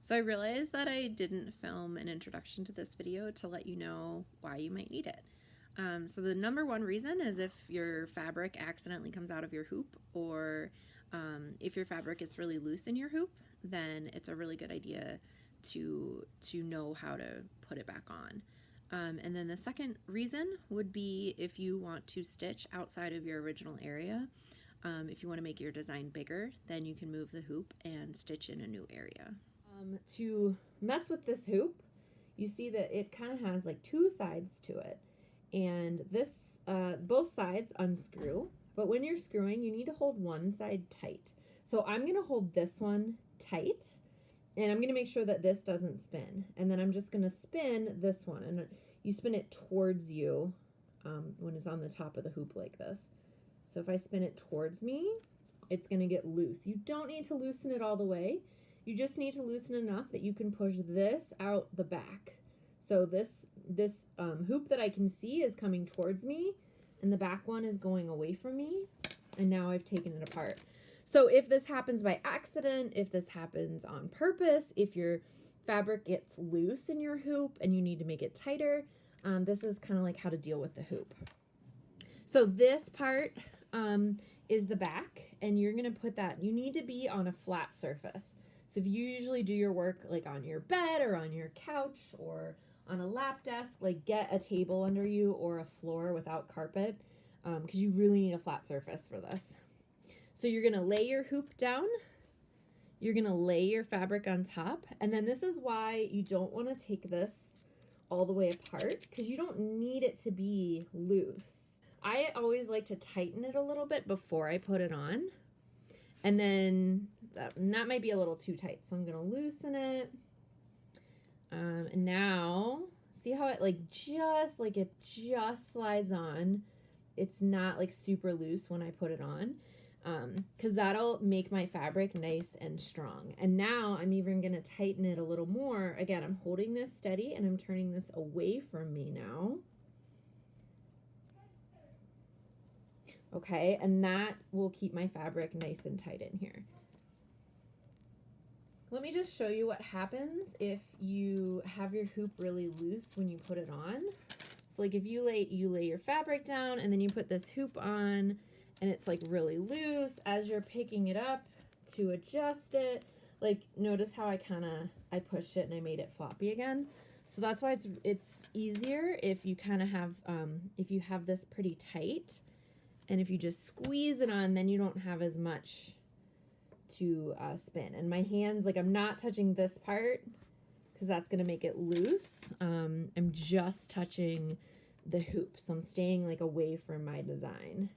So I realized that I didn't film an introduction to this video to let you know why you might need it. So the number one reason is if your fabric accidentally comes out of your hoop, or if your fabric is really loose in your hoop, then it's a really good idea to know how to put it back on. And then the second reason would be if you want to stitch outside of your original area. If you want to make your design bigger, then you can move the hoop and stitch in a new area. To mess with this hoop, you see that it kind of has like two sides to it, and this both sides unscrew, but when you're screwing you need to hold one side tight. So I'm going to hold this one tight, and I'm going to make sure that this doesn't spin, and then I'm just going to spin this one, and you spin it towards you when it's on the top of the hoop like this. So if I spin it towards me, it's going to get loose. You don't need to loosen it all the way. You just need to loosen enough that you can push this out the back. So this hoop that I can see is coming towards me, and the back one is going away from me, and now I've taken it apart. So if this happens by accident, if this happens on purpose, if your fabric gets loose in your hoop and you need to make it tighter, this is kind of like how to deal with the hoop. So this part is the back, and you're going to put that, you need to be on a flat surface. So if you usually do your work like on your bed or on your couch or on a lap desk, like get a table under you or a floor without carpet, because you really need a flat surface for this. So you're going to lay your hoop down, you're going to lay your fabric on top, and then this is why you don't want to take this all the way apart, because you don't need it to be loose. I always like to tighten it a little bit before I put it on. And then that might be a little too tight, so I'm going to loosen it. And now, see how it just slides on. It's not like super loose when I put it on, because that'll make my fabric nice and strong. And now I'm even going to tighten it a little more. Again, I'm holding this steady and I'm turning this away from me now. Okay, and that will keep my fabric nice and tight in here. Let me just show you what happens if you have your hoop really loose when you put it on. So like if you lay your fabric down and then you put this hoop on and it's like really loose, as you're picking it up to adjust it, like notice how I pushed it and I made it floppy again. So that's why it's easier if you kind of have if you have this pretty tight. And if you just squeeze it on, then you don't have as much to spin. And my hands, like I'm not touching this part because that's going to make it loose. I'm just touching the hoop. So I'm staying like away from my design.